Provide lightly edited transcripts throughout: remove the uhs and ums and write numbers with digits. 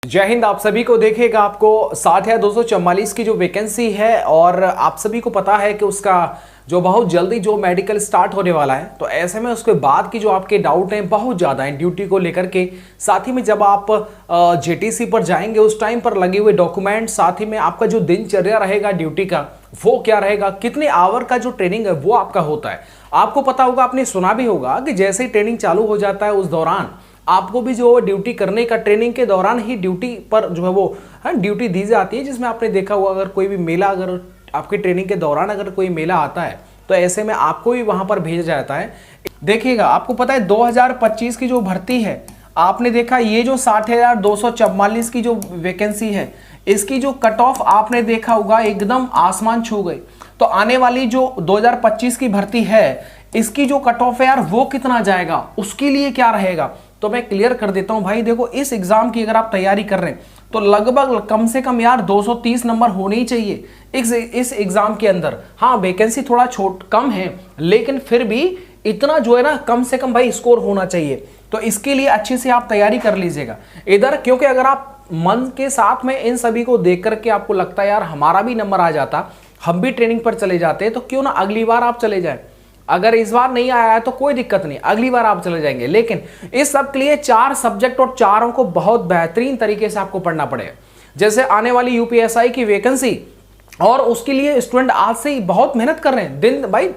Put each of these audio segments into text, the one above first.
जय हिंद। आप सभी को देखिएगा, आपको 60,244 की जो वैकेंसी है और आप सभी को पता है कि उसका जो बहुत जल्दी जो मेडिकल स्टार्ट होने वाला है, तो ऐसे में उसके बाद की जो आपके डाउट हैं बहुत ज़्यादा हैं ड्यूटी को लेकर के। साथ ही में जब आप जेटीसी पर जाएंगे उस टाइम पर लगे हुए डॉक्यूमेंट, साथ ही में आपका जो दिनचर्या रहेगा ड्यूटी का वो क्या रहेगा, कितने आवर का जो ट्रेनिंग है वो आपका होता है। आपको पता होगा, आपने सुना भी होगा कि जैसे ही ट्रेनिंग चालू हो जाता है उस दौरान आपको भी जो ड्यूटी करने का, ट्रेनिंग के दौरान ही ड्यूटी पर जो है वो ड्यूटी दी जाती है। जिसमें आपने देखा हुआ, अगर कोई भी मेला, अगर आपकी ट्रेनिंग के दौरान अगर कोई मेला आता है तो ऐसे में आपको भी वहां पर भेजा जाता है। देखिएगा, आपको पता है 2025 की जो भर्ती है, आपने देखा ये जो 60,244 की जो वैकेंसी है, इसकी जो कट ऑफ आपने देखा होगा एकदम आसमान छू गई। तो आने वाली जो 2025 की भर्ती है, इसकी जो कट ऑफ है यार वो कितना जाएगा, उसके लिए क्या रहेगा, तो मैं क्लियर कर देता हूं भाई। देखो, इस एग्जाम की अगर आप तैयारी कर रहे हैं तो लगभग कम से कम यार 230 नंबर होने ही चाहिए इस एग्जाम के अंदर। हाँ, वैकेंसी थोड़ा कम है, लेकिन फिर भी इतना जो है ना कम से कम भाई स्कोर होना चाहिए। तो इसके लिए अच्छे से आप तैयारी कर लीजिएगा इधर, क्योंकि अगर आप मन के साथ में इन सभी को देख करके आपको लगता है यार हमारा भी नंबर आ जाता, हम भी ट्रेनिंग पर चले जाते, तो क्यों ना अगली बार आप चले जाएं। अगर इस बार नहीं आया है तो कोई दिक्कत नहीं, अगली बार आप चले जाएंगे। लेकिन इस सब के लिए 4 सब्जेक्ट और चारों को बहुत बेहतरीन तरीके से आपको पढ़ना पड़ेगा। जैसे आने वाली यूपीएसआई की वैकेंसी, और उसके लिए स्टूडेंट आज से ही बहुत मेहनत कर रहे हैं। दिन भाई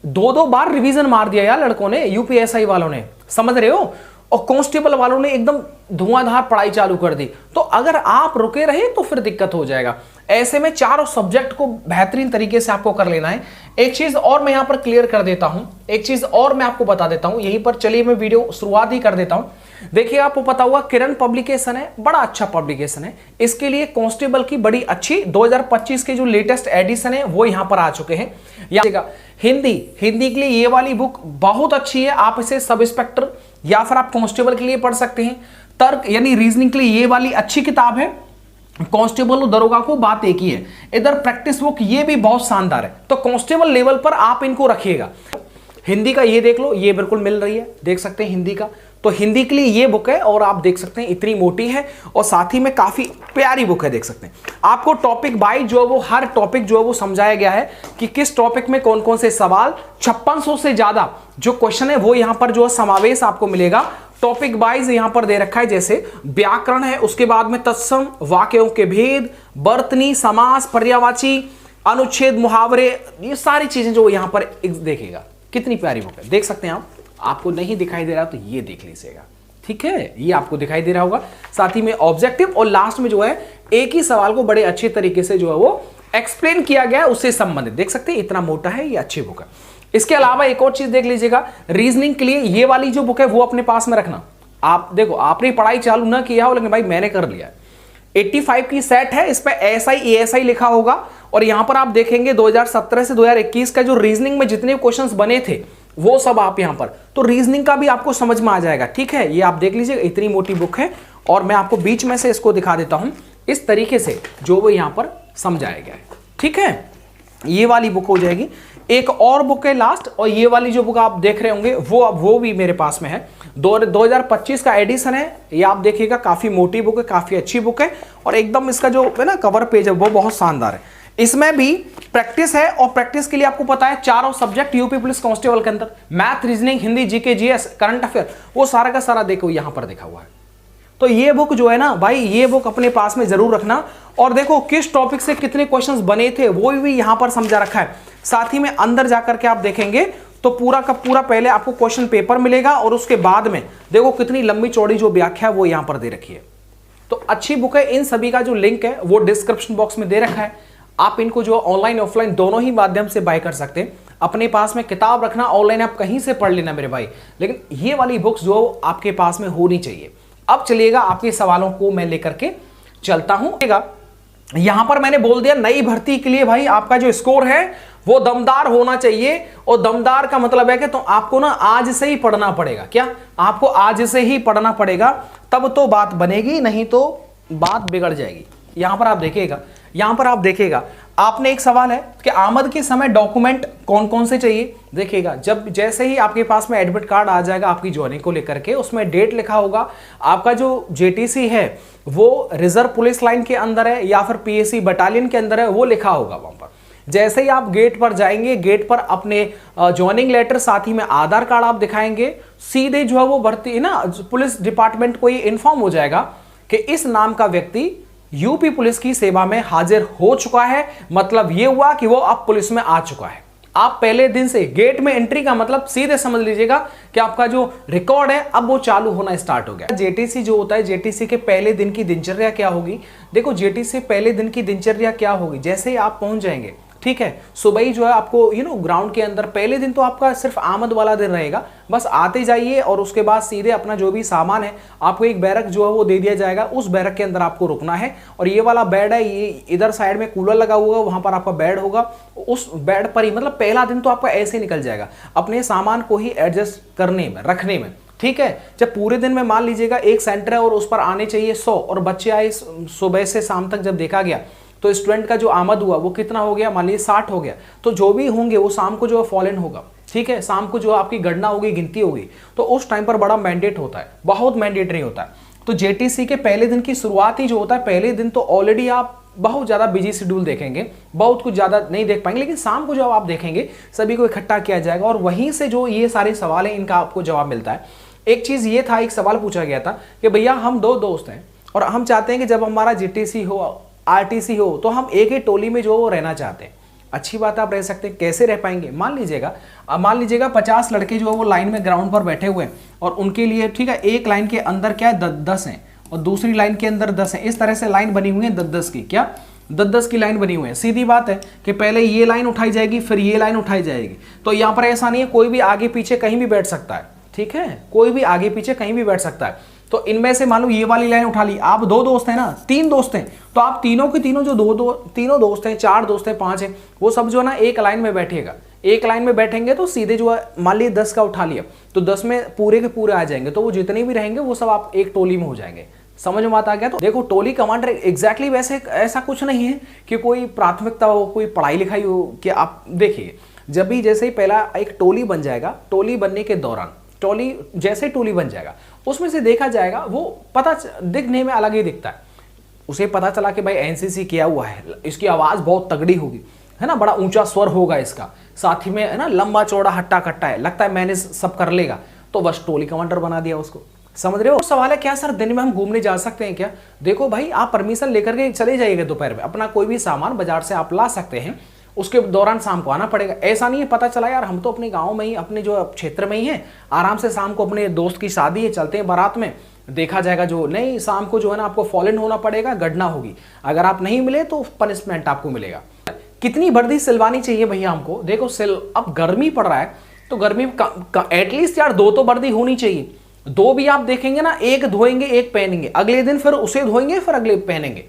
2-2 बार रिवीजन मार दिया यार लड़कों ने, यूपीएसआई वालों ने, समझ रहे हो। और कांस्टेबल वालों ने एकदम धुआंधार पढ़ाई चालू कर दी। तो अगर आप रुके रहे तो फिर दिक्कत हो जाएगा। ऐसे में चारों सब्जेक्ट को बेहतरीन तरीके से आपको कर लेना है। एक चीज और मैं यहां पर क्लियर कर देता हूं, एक चीज और मैं आपको बता देता हूं यहीं पर। चलिए मैं वीडियो शुरुआत ही कर देता हूं। देखिए, आपको पता होगा किरण पब्लिकेशन है, बड़ा अच्छा पब्लिकेशन है। इसके लिए कांस्टेबल की बड़ी अच्छी 2025 के जो लेटेस्ट एडिशन है वो यहां पर आ चुके हैं। हिंदी के लिए ये वाली बुक बहुत अच्छी है, आप इसे सब इंस्पेक्टर या फिर आप कांस्टेबल के लिए पढ़ सकते हैं। तर्क यानी रीजनिंग के लिए ये वाली अच्छी किताब है। कांस्टेबल और दरोगा को बात एक ही है। इधर प्रैक्टिस बुक ये भी बहुत शानदार है, तो कांस्टेबल लेवल पर आप इनको रखिएगा। हिंदी का ये देख लो, ये बिल्कुल मिल रही है, देख सकते हैं हिंदी का। तो हिंदी के लिए ये बुक है, और आप देख सकते हैं इतनी मोटी है और साथ ही में काफी प्यारी बुक है, देख सकते हैं। आपको टॉपिक बाय जो है वो हर टॉपिक जो है वो समझाया गया है कि किस टॉपिक में कौन कौन से सवाल, 5600 से ज्यादा जो क्वेश्चन है वो यहां पर जो समावेश आपको मिलेगा। टॉपिक वाइज यहां पर दे रखा है, जैसे व्याकरण है, उसके बाद में तत्सम, वाक्यों के भेद, बर्तनी, समास, पर्यायवाची, अनुच्छेद, मुहावरे, ये सारी चीजें जो यहां पर देखिएगा। कितनी प्यारी बुक है, देख सकते हैं आप। आपको नहीं दिखाई दे रहा तो ये देख लीजिएगा, ठीक है, ये आपको दिखाई दे रहा होगा। साथ ही में ऑब्जेक्टिव और लास्ट में जो है एक ही सवाल को बड़े अच्छे तरीके से जो है वो एक्सप्लेन किया गया है, उससे संबंधित। देख सकते हैं इतना मोटा है, ये अच्छी बुक है। इसके अलावा एक और चीज देख लीजिएगा, रीजनिंग के लिए ये वाली जो बुक है वो अपने पास में रखना। आप देखो, आपने पढ़ाई चालू ना किया हो, लेकिन भाई मैंने कर लिया। 85 की सेट है, इस पे एएसआई एएसआई लिखा होगा, और यहां पर आप देखेंगे 2017 से 2021 का जो रीजनिंग में जितने क्वेश्चंस बने थे वो सब आप यहां पर, तो रीजनिंग का भी आपको समझ में आ जाएगा, ठीक है। ये आप देख लीजिए, इतनी मोटी बुक है, और मैं आपको बीच में से इसको दिखा देता हूं इस तरीके से जो वो यहां पर समझाया गया है, ठीक है। ये वाली बुक हो जाएगी। एक और बुक है लास्ट, और ये वाली जो बुक आप देख रहे होंगे वो भी मेरे पास में है। 2025 का एडिशन है, ये आप देखिएगा, काफी मोटी बुक है, काफी अच्छी बुक है, और एकदम इसका जो है ना कवर पेज है वो बहुत शानदार है। इसमें भी प्रैक्टिस है, और प्रैक्टिस के लिए आपको पता है चारों सब्जेक्ट यूपी पुलिस कांस्टेबल के अंदर, math, reasoning, Hindi, GK, GS, current affair, वो सारा का सारा देखो यहां पर देखा हुआ है। तो ये बुक जो है ना भाई, ये बुक अपने पास में जरूर रखना। और देखो किस टॉपिक से कितने क्वेश्चंस बने थे वो भी यहां पर समझा रखा है। साथ ही में अंदर जाकर के आप देखेंगे तो पूरा का पूरा पहले आपको क्वेश्चन पेपर मिलेगा, और उसके बाद में देखो कितनी लंबी चौड़ी जो व्याख्या वो यहां पर दे रखी है। तो अच्छी बुक है। इन सभी का जो लिंक है वो डिस्क्रिप्शन बॉक्स में दे रखा है। आप इनको जो ऑनलाइन ऑफलाइन दोनों ही माध्यम से बाय कर सकते हैं। अपने पास में किताब रखना, ऑनलाइन आप कहीं से पढ़ लेना मेरे भाई, लेकिन ये वाली बुक्स जो आपके पास में होनी चाहिए। अब चलिएगा, आपके सवालों को मैं लेकर के चलता हूं। यहां पर मैंने बोल दिया, नई भर्ती के लिए भाई आपका जो स्कोर है वो दमदार होना चाहिए। और दमदार का मतलब है कि तो आपको ना आज से ही पढ़ना पड़ेगा। क्या आपको आज से ही पढ़ना पड़ेगा, तब तो बात बनेगी, नहीं तो बात बिगड़ जाएगी। यहां पर आप देखिएगा, यहां पर आप देखिएगा, आपने एक सवाल है कि आमद के समय डॉक्यूमेंट कौन कौन से चाहिए। देखिएगा, जब जैसे ही आपके पास में एडमिट कार्ड आ जाएगा आपकी ज्वाइनिंग को लेकर के, उसमें डेट लिखा होगा, आपका जो जेटीसी है वो रिजर्व पुलिस लाइन के अंदर है या फिर पीएसी बटालियन के अंदर है, वो लिखा होगा वहां पर। जैसे ही आप गेट पर जाएंगे, गेट पर अपने ज्वाइनिंग लेटर साथ ही में आधार कार्ड आप दिखाएंगे, सीधे जो है वो भर्ती है ना, पुलिस डिपार्टमेंट को ये इन्फॉर्म हो जाएगा कि इस नाम का व्यक्ति यूपी पुलिस की सेवा में हाजिर हो चुका है। मतलब ये हुआ कि वो अब पुलिस में आ चुका है। आप पहले दिन से गेट में एंट्री का मतलब सीधे समझ लीजिएगा कि आपका जो रिकॉर्ड है अब वो चालू होना स्टार्ट हो गया। जेटीसी जो होता है, जेटीसी के पहले दिन की दिनचर्या क्या होगी। देखो, जेटीसी पहले दिन की दिनचर्या क्या होगी, जैसे ही आप पहुंच जाएंगे, ठीक है, सुबह ही जो है आपको ग्राउंड के अंदर पहले दिन तो आपका सिर्फ आमद वाला दिन रहेगा, बस आते जाइए और उसके बाद सीधे अपना जो भी सामान है आपको एक बैरक जो है वो दे दिया जाएगा, उस बैरक के अंदर आपको रुकना है। और ये वाला बेड है, ये इधर साइड में कूलर लगा हुआ, वहां पर आपका बेड होगा, उस बेड पर ही मतलब पहला दिन तो आपका ऐसे निकल जाएगा अपने सामान को ही एडजस्ट करने में, रखने में, ठीक है। जब पूरे दिन में मान लीजिएगा एक सेंटर है और उस पर आने चाहिए 100 और बच्चे आए सुबह से शाम तक, जब देखा गया तो स्टूडेंट का जो आमद हुआ वो कितना हो गया, मान लीजिए 60 हो गया, तो जो भी होंगे वो शाम को जो है फॉलन होगा, ठीक है, शाम को जो आपकी गणना होगी, गिनती होगी, तो उस टाइम पर बड़ा मैंडेट होता है, बहुत मैंडेटरी होता है। तो जेटीसी के पहले दिन की शुरुआत ही जो होता है, पहले दिन तो ऑलरेडी आप बहुत ज्यादा बिजी शेड्यूल देखेंगे, बहुत कुछ ज्यादा नहीं देख पाएंगे, लेकिन शाम को जब आप देखेंगे सभी को इकट्ठा किया जाएगा और वहीं से जो ये सारे सवाल हैं इनका आपको जवाब मिलता है। एक चीज ये था, एक सवाल पूछा गया था कि भैया हम 2 दोस्त हैं और हम चाहते हैं कि जब हमारा जेटीसी हो, आरटीसी हो, तो हम एक ही टोली में जो वो रहना चाहते हैं। अच्छी बात, आप रह सकते हैं। कैसे रह पाएंगे, मान लीजिएगा 50 लड़के जो है वो लाइन में ग्राउंड पर बैठे हुए हैं और उनके लिए, ठीक है, एक लाइन के अंदर क्या है 10 हैं और दूसरी लाइन के अंदर 10 हैं। इस तरह से लाइन बनी हुई है 10-10 की, क्या 10-10 की लाइन बनी हुई है। सीधी बात है कि पहले ये लाइन उठाई जाएगी, फिर ये लाइन उठाई जाएगी। तो यहाँ पर ऐसा नहीं है, कोई भी आगे पीछे कहीं भी बैठ सकता है, ठीक है, कोई भी आगे पीछे कहीं भी बैठ सकता है। तो इनमें से मान लो ये वाली लाइन उठा ली, आप 2 दोस्त हैं ना, 3 दोस्त हैं, तो आप तीनों के तीनों जो तीनों दोस्त हैं, 4 दोस्त हैं, 5 हैं, वो सब जो है ना एक लाइन में बैठेगा। एक लाइन में बैठेंगे तो सीधे जो है मान लीजिए 10 का उठा लिया तो 10 में पूरे के पूरे आ जाएंगे, तो वो जितने भी रहेंगे वो सब आप एक टोली में हो जाएंगे। समझ में आता गया। तो देखो, टोली कमांडर एग्जैक्टली वैसे ऐसा कुछ नहीं है कि कोई प्राथमिकता हो, कोई पढ़ाई लिखाई हो, कि आप देखिए जब भी जैसे ही पहला एक टोली बन जाएगा, टोली बनने के दौरान टोली जैसे टोली बन जाएगा उसमें से देखा जाएगा, वो पता दिखने में अलग ही दिखता है। उसे पता चला कि भाई एनसीसी किया हुआ है, इसकी आवाज बहुत तगड़ी होगी, है ना, बड़ा ऊंचा स्वर होगा इसका, साथ ही में है ना लंबा चौड़ा हट्टा कट्टा है, लगता है मैंने सब कर लेगा, तो बस टोली कमांडर बना दिया उसको। समझ रहे हो। सवाल है क्या सर दिन में हम घूमने जा सकते हैं क्या। देखो भाई, आप परमिशन लेकर के चले जाइएगा दोपहर में, अपना कोई भी सामान बाजार से आप ला सकते हैं, उसके दौरान शाम को आना पड़ेगा। ऐसा नहीं है पता चला यार हम तो अपने गांव में ही, अपने जो क्षेत्र में ही हैं, आराम से शाम को अपने दोस्त की शादी है, चलते हैं बारात में, देखा जाएगा। जो नहीं, शाम को जो है ना आपको फॉलन होना पड़ेगा, गणना होगी, अगर आप नहीं मिले तो पनिशमेंट आपको मिलेगा। कितनी वर्दी सिलवानी चाहिए भैया हमको। देखो अब गर्मी पड़ रहा है तो गर्मी एटलीस्ट यार 2 तो वर्दी होनी चाहिए। 2 भी आप देखेंगे ना, एक धोएंगे एक पहनेंगे, अगले दिन फिर उसे धोएंगे फिर अगले पहनेंगे,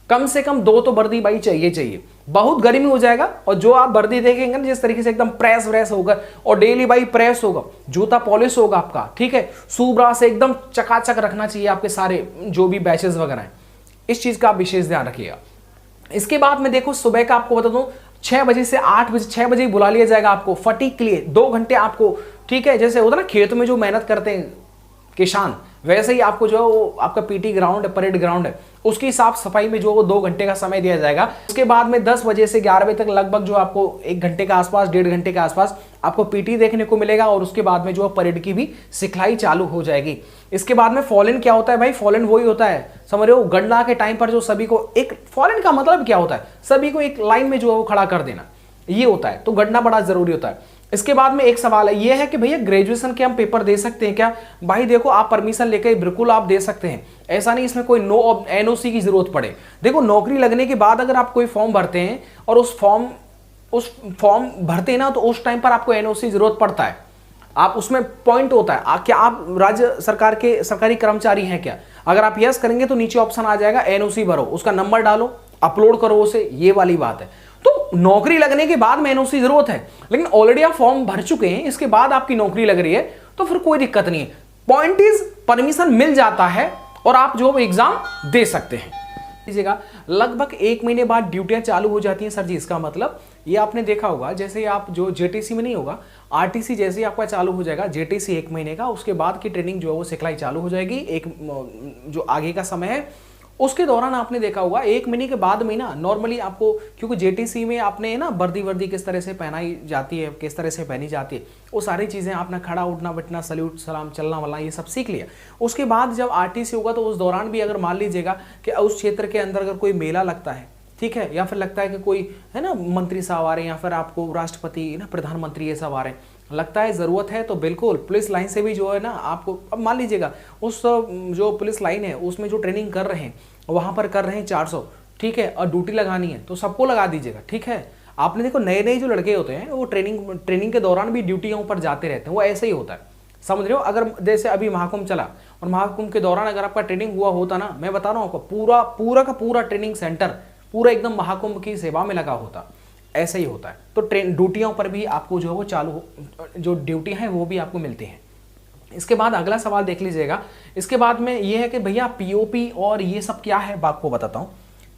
कम से कम 2 तो वर्दी भाई चाहिए। बहुत गर्मी हो जाएगा। और जो आप वर्दी देखेंगे ना जिस तरीके से एकदम प्रेस व्रेस होगा और डेली भाई प्रेस होगा, जूता पॉलिश होगा आपका, ठीक है, सूब्रा से एकदम चकाचक रखना चाहिए आपके सारे जो भी बैचेस वगैरह हैं। इस चीज का आप विशेष ध्यान रखिएगा। इसके बाद में देखो सुबह का आपको बता दूं 6 बजे से 8 बजे, 6 बजे बुला लिया जाएगा आपको फटीक के लिए 2 घंटे आपको, ठीक है, जैसे होता ना खेत में जो मेहनत करते हैं किसान, वैसे ही आपको जो है वो आपका पीटी ग्राउंड है, परेड ग्राउंड है, उसकी साफ सफाई में जो वो 2 घंटे का समय दिया जाएगा। उसके बाद में 10 बजे से 11 बजे तक लगभग जो आपको 1 घंटे के आसपास, 1.5 घंटे के आसपास आपको पीटी देखने को मिलेगा और उसके बाद में जो परेड की भी सिखलाई चालू हो जाएगी। इसके बाद में फॉलन क्या होता है भाई, फॉलन वही होता है, समझ रहे हो, गणना के टाइम पर जो सभी को एक, फॉलन का मतलब क्या होता है, सभी को एक लाइन में जो है वो खड़ा कर देना, ये होता है। तो गणना बड़ा जरूरी होता है। इसके बाद में एक सवाल है, ये है कि भैया ग्रेजुएशन के हम पेपर दे सकते हैं क्या। भाई देखो, आप परमिशन लेकर बिल्कुल आप दे सकते हैं, ऐसा नहीं इसमें कोई एनओसी की जरूरत पड़े। देखो, नौकरी लगने के बाद अगर आप कोई फॉर्म भरते हैं और उस फॉर्म भरते हैं ना, तो उस टाइम पर आपको एनओसी जरूरत पड़ता है। आप उसमें पॉइंट होता है क्या आप राज्य सरकार के सरकारी कर्मचारी हैं क्या। अगर आप यस करेंगे तो नीचे ऑप्शन आ जाएगा एनओसी भरो, उसका नंबर डालो, अपलोड करो उसे, ये वाली बात है। तो नौकरी लगने के बाद में एनओसी जरूरत है, लेकिन ऑलरेडी आप फॉर्म भर चुके हैं, इसके बाद आपकी नौकरी लग रही है तो फिर कोई दिक्कत नहीं है। पॉइंट इज परमिशन मिल जाता है और आप जो एग्जाम दे सकते हैं। लीजिएगा लगभग 1 महीने बाद ड्यूटियां चालू हो जाती हैं। सर जी इसका मतलब ये आपने देखा होगा, जैसे आप जो जेटीसी में नहीं होगा, आरटीसी जैसे ही आपका चालू हो जाएगा, जेटीसी 1 महीने का, उसके बाद की ट्रेनिंग जो है वो सिखलाई चालू हो जाएगी। एक जो आगे का समय है उसके दौरान आपने देखा होगा 1 महीने के बाद में ना नॉर्मली आपको, क्योंकि जेटीसी में आपने ना वर्दी किस तरह से पहनाई जाती है, किस तरह से पहनी जाती है, वो सारी चीज़ें आपने खड़ा उठना बैठना, सल्यूट सलाम, चलना वाला, ये सब सीख लिया। उसके बाद जब आरटीसी होगा तो उस दौरान भी अगर मान लीजिएगा कि उस क्षेत्र के अंदर अगर कोई मेला लगता है, ठीक है, या फिर लगता है कि कोई है ना मंत्री साहब आ रहे हैं, या फिर आपको राष्ट्रपति ना प्रधानमंत्री ये सब आ रहे हैं, लगता है ज़रूरत है, तो बिल्कुल पुलिस लाइन से भी जो है ना आपको, अब मान लीजिएगा उस जो पुलिस लाइन है उसमें जो ट्रेनिंग कर रहे हैं वहाँ पर कर रहे हैं 400, ठीक है, और ड्यूटी लगानी है तो सबको लगा दीजिएगा, ठीक है। आपने देखो नए नए जो लड़के होते हैं वो ट्रेनिंग के दौरान भी ड्यूटियों पर जाते रहते हैं, वो ऐसे ही होता है, समझ रहे हो। अगर जैसे अभी महाकुंभ चला और महाकुंभ के दौरान अगर आपका ट्रेनिंग हुआ होता ना, मैं बता रहा हूँ आपको, पूरा का पूरा ट्रेनिंग सेंटर पूरा एकदम महाकुंभ की सेवा में लगा होता, ऐसे ही होता है। तो ड्यूटियों पर भी आपको जो है वो चालू जो ड्यूटी है वो भी आपको मिलती हैं। इसके बाद अगला सवाल देख लीजिएगा। इसके बाद में ये है कि भैया पीओपी और ये सब क्या है, आपको बताता हूँ,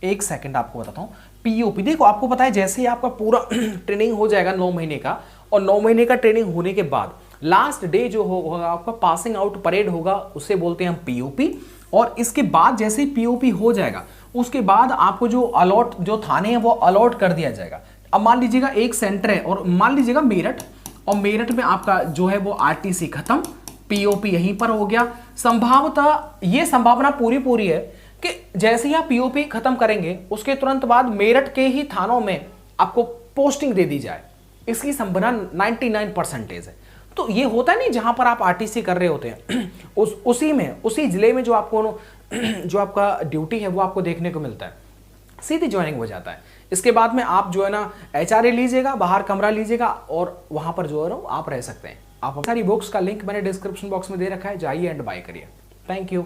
एक सेकंड आपको बताता हूँ। पीओपी देखो, आपको पता है जैसे ही आपका पूरा ट्रेनिंग हो जाएगा 9 महीने का, और 9 महीने का ट्रेनिंग होने के बाद लास्ट डे जो होगा आपका पासिंग आउट परेड होगा, उसे बोलते हैं हम पीओपी। और इसके बाद जैसे ही पीओपी हो जाएगा उसके बाद आपको जो अलॉट जो थाने हैं वो अलॉट कर दिया जाएगा। अब मान लीजिएगा एक सेंटर है और मान लीजिएगा मेरठ, और मेरठ में आपका जो है वो आरटीसी खत्म, पीओपी यहीं पर हो गया। संभावतः ये संभावना पूरी है कि जैसे ही आप पीओपी खत्म करेंगे उसके तुरंत बाद मेरठ के ही थानों में आपको पोस्टिंग दे दी जाए, इसकी संभावना 99% है। तो ये होता है नहीं जहां पर आप आरटीसी कर रहे होते हैं उसी जिले में जो आपको जो आपका ड्यूटी है वो आपको देखने को मिलता है, सीधी ज्वाइनिंग हो जाता है। इसके बाद में आप जो है ना एचआरए लीजिएगा, बाहर कमरा लीजिएगा और वहां पर जो है आप रह सकते हैं। आप सारी बुक्स का लिंक मैंने डिस्क्रिप्शन बॉक्स में दे रखा है, जाइए एंड बाय करिए। Thank you.